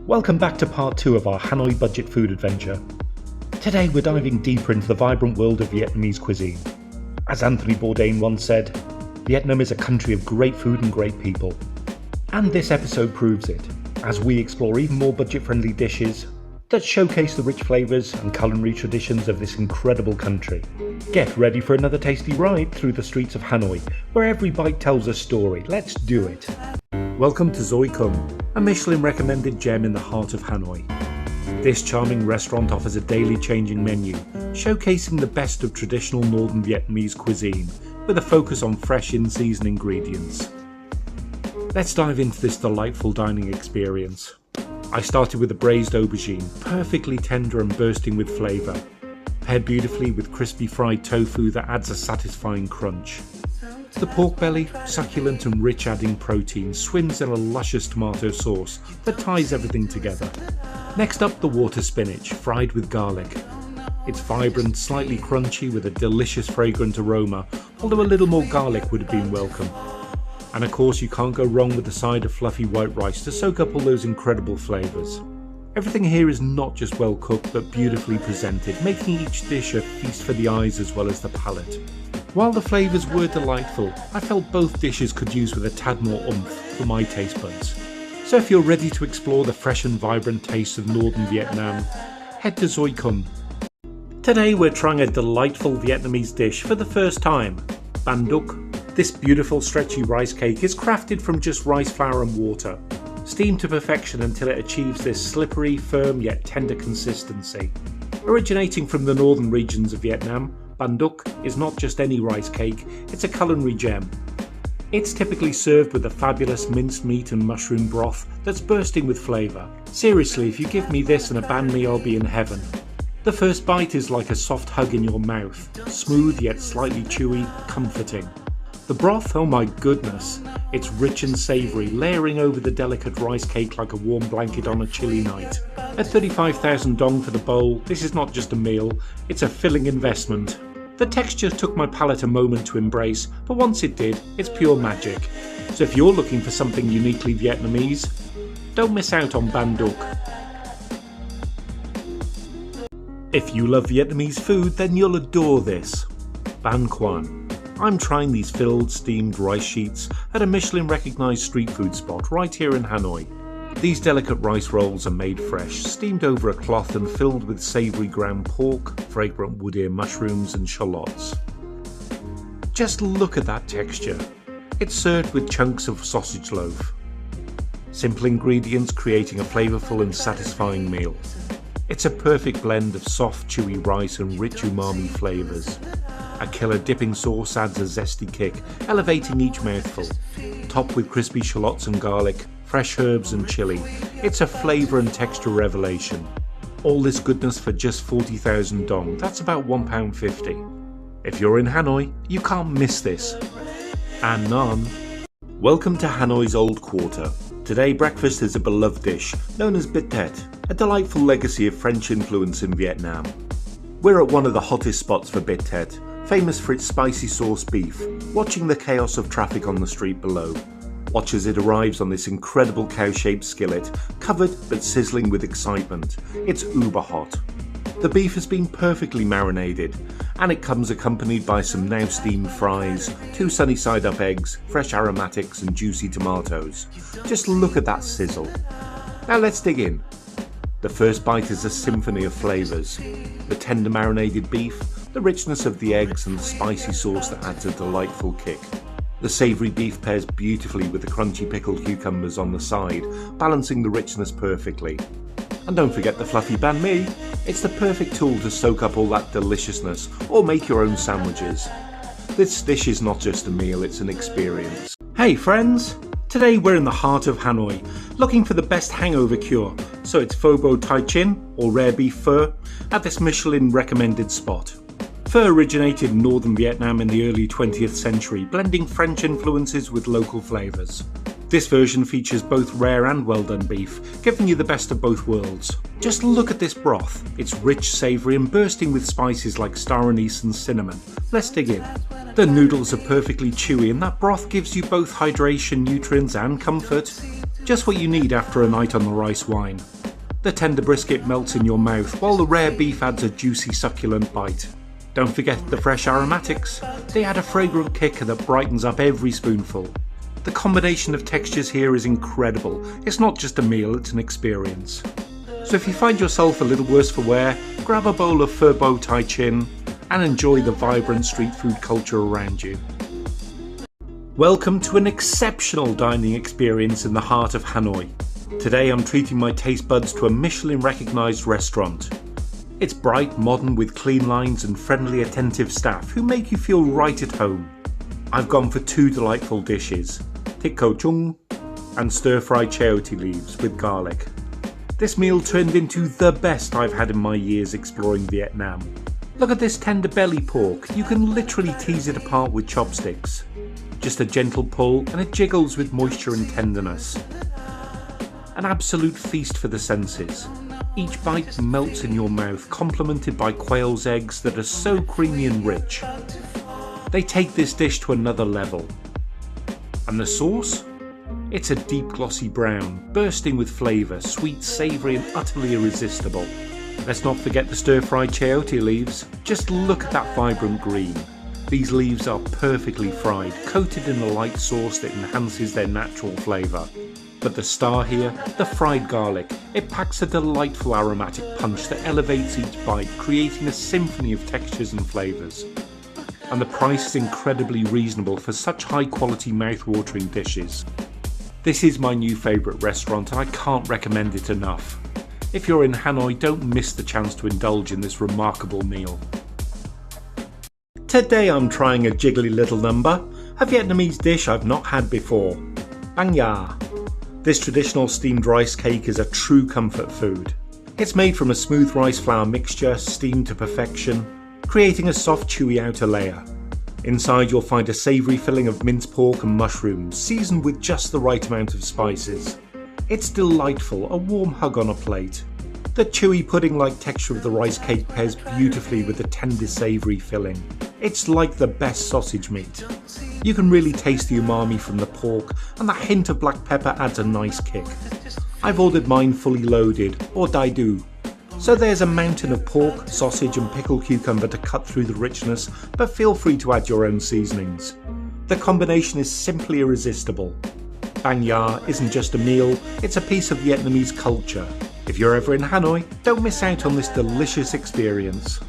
Welcome back to part 2 of our Hanoi budget food adventure. Today we're diving deeper into the vibrant world of Vietnamese cuisine. As Anthony Bourdain once said, Vietnam is a country of great food and great people. And this episode proves it, as we explore even more budget-friendly dishes that showcase the rich flavours and culinary traditions of this incredible country. Get ready for another tasty ride through the streets of Hanoi, where every bite tells a story. Let's do it! Welcome to Zoy Kum, a Michelin-recommended gem in the heart of Hanoi. This charming restaurant offers a daily changing menu, showcasing the best of traditional northern Vietnamese cuisine, with a focus on fresh in-season ingredients. Let's dive into this delightful dining experience. I started with a braised aubergine, perfectly tender and bursting with flavour, paired beautifully with crispy fried tofu that adds a satisfying crunch. The pork belly, succulent and rich, adding protein, swims in a luscious tomato sauce that ties everything together. Next up, the water spinach, fried with garlic. It's vibrant, slightly crunchy with a delicious fragrant aroma, although a little more garlic would have been welcome. And of course you can't go wrong with a side of fluffy white rice to soak up all those incredible flavours. Everything here is not just well cooked but beautifully presented, making each dish a feast for the eyes as well as the palate. While the flavours were delightful, I felt both dishes could use with a tad more oomph for my taste buds. So if you're ready to explore the fresh and vibrant tastes of northern Vietnam, head to Zoy Kum. Today we're trying a delightful Vietnamese dish for the first time, Banh. This beautiful stretchy rice cake is crafted from just rice flour and water, steamed to perfection until it achieves this slippery, firm yet tender consistency. Originating from the northern regions of Vietnam, Banh is not just any rice cake, it's a culinary gem. It's typically served with a fabulous minced meat and mushroom broth that's bursting with flavour. Seriously, if you give me this and a banh mi, I'll be in heaven. The first bite is like a soft hug in your mouth, smooth yet slightly chewy, comforting. The broth, oh my goodness, it's rich and savoury, layering over the delicate rice cake like a warm blanket on a chilly night. At 35,000 dong for the bowl, this is not just a meal, it's a filling investment. The texture took my palate a moment to embrace, but once it did, it's pure magic. So if you're looking for something uniquely Vietnamese, don't miss out on Banh. If you love Vietnamese food, then you'll adore this. Banh cuon. I'm trying these filled, steamed rice sheets at a Michelin-recognised street food spot right here in Hanoi. These delicate rice rolls are made fresh, steamed over a cloth and filled with savoury ground pork, fragrant wood ear mushrooms and shallots. Just look at that texture. It's served with chunks of sausage loaf. Simple ingredients creating a flavourful and satisfying meal. It's a perfect blend of soft, chewy rice and rich umami flavours. A killer dipping sauce adds a zesty kick, elevating each mouthful. Topped with crispy shallots and garlic, fresh herbs and chilli, it's a flavour and texture revelation. All this goodness for just 40,000 dong, that's about £1.50. If you're in Hanoi, you can't miss this. And naan. Welcome to Hanoi's Old Quarter. Today breakfast is a beloved dish, known as bitet, a delightful legacy of French influence in Vietnam. We're at one of the hottest spots for bitet, famous for its spicy sauce beef, watching the chaos of traffic on the street below. Watch as it arrives on this incredible cow-shaped skillet, covered but sizzling with excitement. It's uber hot. The beef has been perfectly marinated, and it comes accompanied by some now steamed fries, 2 sunny side-up eggs, fresh aromatics and juicy tomatoes. Just look at that sizzle. Now let's dig in. The first bite is a symphony of flavours. The tender marinated beef, the richness of the eggs and the spicy sauce that adds a delightful kick. The savoury beef pairs beautifully with the crunchy pickled cucumbers on the side, balancing the richness perfectly. And don't forget the fluffy banh mi. It's the perfect tool to soak up all that deliciousness or make your own sandwiches. This dish is not just a meal, it's an experience. Hey friends! Today we're in the heart of Hanoi, looking for the best hangover cure, so it's pho bo tai chin, or rare beef pho, at this Michelin recommended spot. Pho originated in northern Vietnam in the early 20th century, blending French influences with local flavours. This version features both rare and well-done beef, giving you the best of both worlds. Just look at this broth. It's rich, savoury and bursting with spices like star anise and cinnamon. Let's dig in. The noodles are perfectly chewy and that broth gives you both hydration, nutrients and comfort. Just what you need after a night on the rice wine. The tender brisket melts in your mouth, while the rare beef adds a juicy, succulent bite. Don't forget the fresh aromatics. They add a fragrant kicker that brightens up every spoonful. The combination of textures here is incredible. It's not just a meal, it's an experience. So if you find yourself a little worse for wear, grab a bowl of pho bow tai chin and enjoy the vibrant street food culture around you. Welcome to an exceptional dining experience in the heart of Hanoi. Today I'm treating my taste buds to a Michelin-recognised restaurant. It's bright, modern, with clean lines and friendly, attentive staff who make you feel right at home. I've gone for two delightful dishes, thịt kho chung and stir-fried chayote leaves with garlic. This meal turned into the best I've had in my years exploring Vietnam. Look at this tender belly pork, you can literally tease it apart with chopsticks. Just a gentle pull and it jiggles with moisture and tenderness. An absolute feast for the senses. Each bite melts in your mouth, complemented by quail's eggs that are so creamy and rich. They take this dish to another level. And the sauce? It's a deep glossy brown, bursting with flavour, sweet, savoury and utterly irresistible. Let's not forget the stir-fried chayote leaves. Just look at that vibrant green. These leaves are perfectly fried, coated in a light sauce that enhances their natural flavour. But the star here, the fried garlic, it packs a delightful aromatic punch that elevates each bite, creating a symphony of textures and flavours. And the price is incredibly reasonable for such high quality mouth-watering dishes. This is my new favourite restaurant and I can't recommend it enough. If you're in Hanoi, don't miss the chance to indulge in this remarkable meal. Today I'm trying a jiggly little number, a Vietnamese dish I've not had before, Banh. This traditional steamed rice cake is a true comfort food. It's made from a smooth rice flour mixture, steamed to perfection, creating a soft chewy outer layer. Inside you'll find a savoury filling of minced pork and mushrooms, seasoned with just the right amount of spices. It's delightful, a warm hug on a plate. The chewy pudding-like texture of the rice cake pairs beautifully with the tender savoury filling. It's like the best sausage meat. You can really taste the umami from the pork, and that hint of black pepper adds a nice kick. I've ordered mine fully loaded, or dai du. So there's a mountain of pork, sausage and pickled cucumber to cut through the richness, but feel free to add your own seasonings. The combination is simply irresistible. Banh isn't just a meal, it's a piece of Vietnamese culture. If you're ever in Hanoi, don't miss out on this delicious experience.